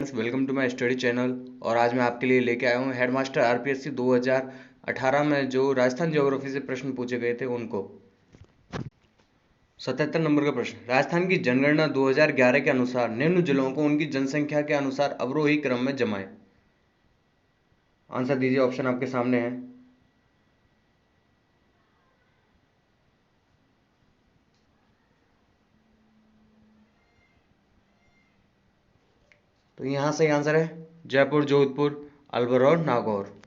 Welcome to my study channel. और आज मैं आपके लिए लेके आया हूँ हेडमास्टर आरपीएससी 2018 में जो राजस्थान ज्योग्राफी से प्रश्न पूछे गए थे उनको। 77 नंबर का प्रश्न, राजस्थान की जनगणना 2011 के अनुसार निम्न जिलों को उनकी जनसंख्या के अनुसार अवरोही क्रम में जमाएं। आंसर दीजिए, ऑप्शन आपके सामने है। तो यहाँ सही आंसर है जयपुर, जोधपुर, अलवर और नागौर।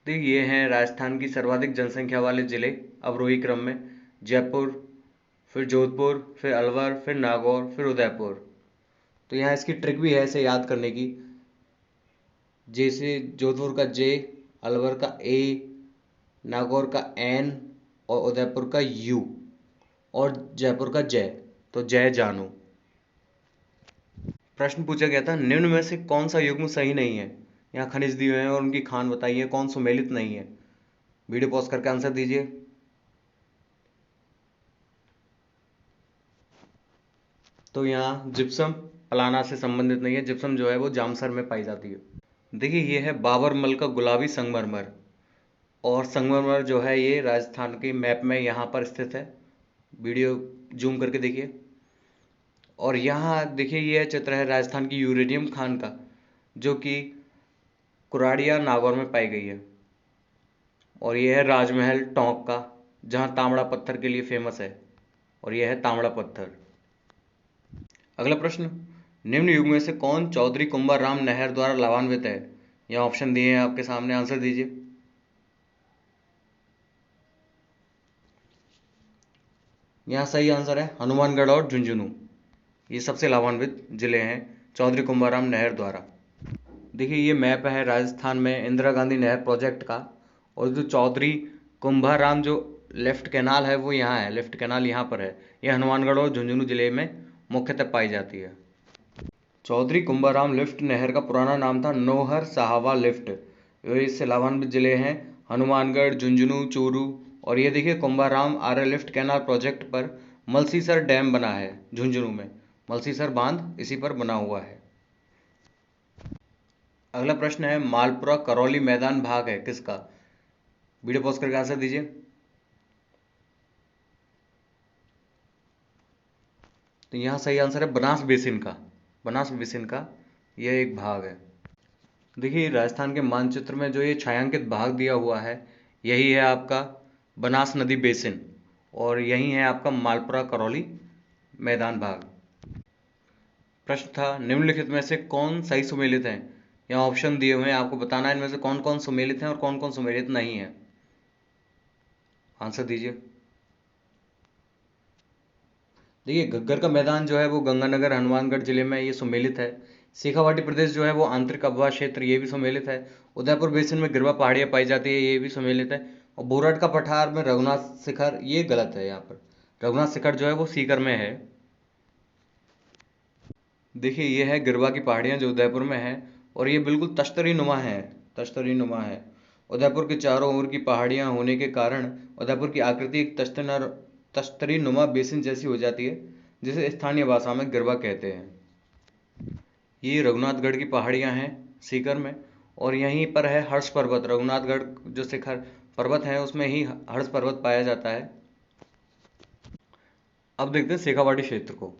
तो ये हैं राजस्थान की सर्वाधिक जनसंख्या वाले जिले अवरोही क्रम में। जयपुर, फिर जोधपुर, फिर अलवर, फिर नागौर, फिर उदयपुर। तो यहाँ इसकी ट्रिक भी है इसे याद करने की। जैसे जोधपुर का जे, अलवर का ए, नागौर का एन और उदयपुर का यू और जयपुर का जय, तो जय जानू। प्रश्न पूछा गया था निम्न में से कौन सा युग्म सही नहीं है। यहाँ खनिज दिए हुए हैं और उनकी खान बताइए, कौन सुमेलित नहीं है। वीडियो पॉज करके आंसर दीजिए। तो यहाँ जिप्सम पलाना से संबंधित नहीं है। जिप्सम जो है वो जामसर में पाई जाती है। देखिए ये है बाबरमल का गुलाबी संगमरमर। और संगमरमर जो है ये राजस्थान के मैप में यहाँ पर स्थित है। वीडियो जूम करके देखिए। और यहाँ देखिए यह चित्र है राजस्थान की यूरेनियम खान का, जो कि कुराड़िया नागौर में पाई गई है। और यह है राजमहल टोंक का, जहाँ तांबड़ा पत्थर के लिए फेमस है। और यह है तांबड़ा पत्थर। अगला प्रश्न, निम्न युग में से कौन चौधरी कुंभा राम नहर द्वारा लाभान्वित है। यहाँ ऑप्शन दिए हैं आपके सामने, आंसर दीजिए। यहाँ सही आंसर है हनुमानगढ़ और झुंझुनू। ये सबसे लाभान्वित जिले हैं चौधरी कुंभाराम नहर द्वारा। देखिए ये मैप है राजस्थान में इंदिरा गांधी नहर प्रोजेक्ट का। और जो चौधरी कुंभाराम जो लेफ्ट कैनाल है वो यहाँ है, लेफ्ट कैनाल यहाँ पर है। ये हनुमानगढ़ और झुंझुनू जिले में मुख्यतः पाई जाती है। चौधरी कुंभाराम लिफ्ट नहर का पुराना नाम था नौहर साहवा लिफ्ट। इससे लाभान्वित जिले हैं हनुमानगढ़, झुंझुनू, चूरू। और ये देखिए कुंभाराम आर्य लिफ्ट कैनाल प्रोजेक्ट पर मलसीसर डैम बना है झुंझुनू में। मलसीसर बांध इसी पर बना हुआ है। अगला प्रश्न है मालपुरा करौली मैदान भाग है किसका। वीडियो पॉज करके आंसर दीजिए। तो यहाँ सही आंसर है बनास बेसिन का। बनास बेसिन का यह एक भाग है। देखिए राजस्थान के मानचित्र में जो ये छायांकित भाग दिया हुआ है यही है आपका बनास नदी बेसिन। और यही है आपका मालपुरा करौली मैदान भाग। प्रश्न था निम्नलिखित में से कौन सही सुमेलित है। यहाँ ऑप्शन दिए हुए हैं, आपको बताना है इनमें से कौन कौन सुमेलित हैं और कौन कौन सुमेलित नहीं है। आंसर दीजिए। देखिए घग्गर का मैदान जो है वो गंगानगर हनुमानगढ़ जिले में ये सुमेलित है। शेखावाटी प्रदेश जो है वो आंतरिक अबवा क्षेत्र, ये भी सुमेलित है। उदयपुर बेसिन में गिरवा पहाड़ियाँ पाई जाती है, ये भी सुमेलित है। और बोरट का पठार में रघुनाथ शिखर, ये गलत है। यहाँ पर रघुनाथ शिखर जो है वो सीकर में है। देखिए ये है गिरवा की पहाड़ियाँ जो उदयपुर में है। और ये बिल्कुल तश्तरी नुमा है, तश्तरी नुमा है। उदयपुर के चारों ओर की पहाड़ियाँ होने के कारण उदयपुर की आकृति एक तश्तरी नुमा बेसिन जैसी हो जाती है, जिसे स्थानीय भाषा में गिरवा कहते हैं। ये रघुनाथगढ़ की पहाड़ियाँ हैं सीकर में। और यहीं पर है हर्ष पर्वत। रघुनाथगढ़ जो शिखर पर्वत है उसमें ही हर्ष पर्वत पाया जाता है। अब देखते हैं शेखावाटी क्षेत्र को।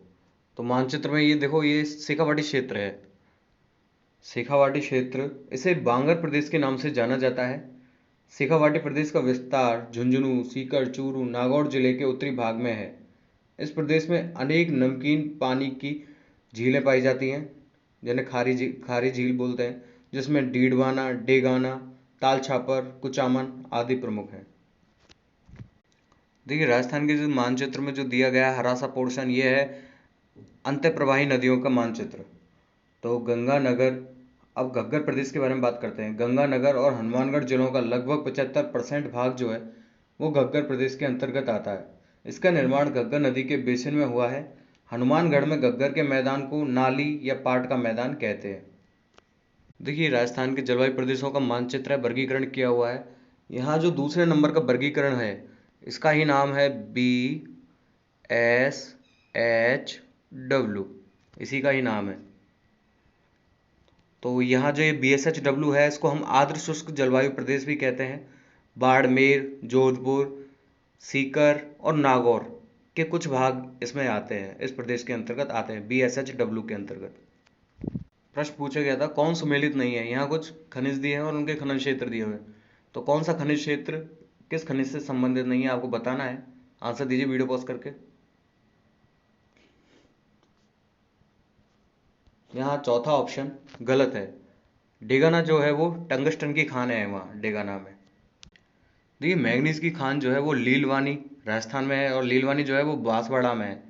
तो मानचित्र में ये देखो ये शेखावाटी क्षेत्र है। शेखावाटी क्षेत्र इसे बांगर प्रदेश के नाम से जाना जाता है। शेखावाटी प्रदेश का विस्तार झुंझुनू, सीकर, चूरू, नागौर जिले के उत्तरी भाग में है। इस प्रदेश में अनेक नमकीन पानी की झीलें पाई जाती हैं, जिन्हें खारी झील बोलते हैं, जिसमें डीडवाना, डेगाना, ताल छापर, कुचामन आदि प्रमुख हैं। देखिए राजस्थान के जो मानचित्र में जो दिया गया हरा सा पोर्शन ये है अंत्य प्रवाही नदियों का मानचित्र। तो गंगानगर, अब घग्गर प्रदेश के बारे में बात करते हैं। गंगानगर और हनुमानगढ़ जिलों का लगभग 75% भाग जो है वो घग्गर प्रदेश के अंतर्गत आता है। इसका निर्माण घग्गर नदी के बेसिन में हुआ है। हनुमानगढ़ में घग्गर के मैदान को नाली या पाट का मैदान कहते हैं। देखिए राजस्थान के जलवायु प्रदेशों का मानचित्र है, वर्गीकरण किया हुआ है। यहाँ जो दूसरे नंबर का वर्गीकरण है इसका ही नाम है BSHW, इसी का ही नाम है। तो यहाँ जो ये BSHW है, इसको हम आर्द्र शुष्क जलवायु प्रदेश भी कहते हैं। बाड़मेर, जोधपुर, सीकर और नागौर के कुछ भाग इसमें आते हैं, इस प्रदेश के अंतर्गत आते हैं, BSHW के अंतर्गत। प्रश्न पूछा गया था कौन सुमेलित नहीं है। यहाँ कुछ खनिज दिए हैं और उनके खनन क्षेत्र दिए हुए हैं, तो कौन सा खनिज क्षेत्र किस खनिज से संबंधित नहीं है आपको बताना है। आंसर दीजिए वीडियो पॉज करके। यहाँ चौथा ऑप्शन गलत है। डेगाना जो है वो टंगस्टन की खान है वहाँ डेगाना में। देखिए मैग्नीज की खान जो है वो लीलवानी राजस्थान में है और लीलवानी जो है वो बांसवाड़ा में है।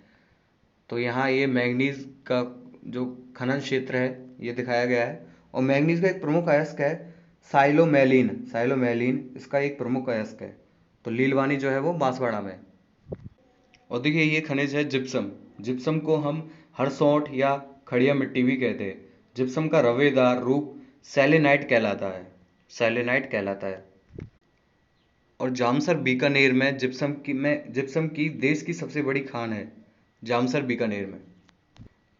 तो यहाँ ये मैग्नीज का जो खनन क्षेत्र है ये दिखाया गया है। और मैग्नीज का एक प्रमुख अयस्क है साइलोमेलिन, साइलोमेलिन इसका एक प्रमुख अयस्क है। तो लीलवानी जो है वो बांसवाड़ा में है। और देखिए ये खनिज है जिप्सम। जिप्सम को हम हरसौंठ या खड़िया मिट्टी भी कहते हैं। जिप्सम का रवेदार रूप सेलेनाइट कहलाता है, सेलेनाइट कहलाता है। और जामसर बीकानेर में जिप्सम की देश की सबसे बड़ी खान है, जामसर बीकानेर में।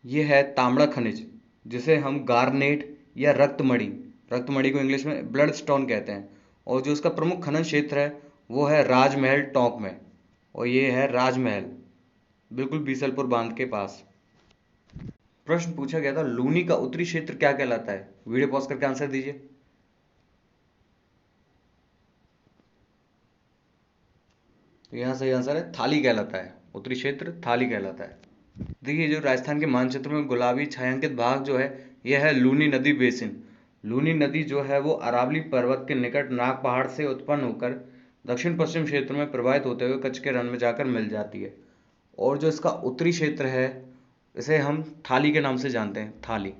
यह है तांबड़ा खनिज जिसे हम गार्नेट या रक्तमणि, रक्तमणि को इंग्लिश में ब्लड स्टोन कहते हैं। और जो इसका प्रमुख खनन क्षेत्र है वो है राजमहल टोंक में। और ये है राजमहल, बिल्कुल बीसलपुर बांध के पास। प्रश्न पूछा गया था लूनी का उत्तरी क्षेत्र क्या कहलाता है। वीडियो पॉज करके आंसर दीजिए। तो यहाँ सही आंसर है थाली कहलाता है, उत्तरी क्षेत्र थाली कहलाता है। देखिए जो राजस्थान के मानचित्र में गुलाबी छायांकित भाग जो है यह है लूनी नदी बेसिन। लूनी नदी जो है वो अरावली पर्वत के निकट नाग पहाड़ से उत्पन्न होकर दक्षिण पश्चिम क्षेत्र में प्रवाहित होते हुए कच्छ के रण में जाकर मिल जाती है। और जो इसका उत्तरी क्षेत्र है इसे हम थाली के नाम से जानते हैं, थाली।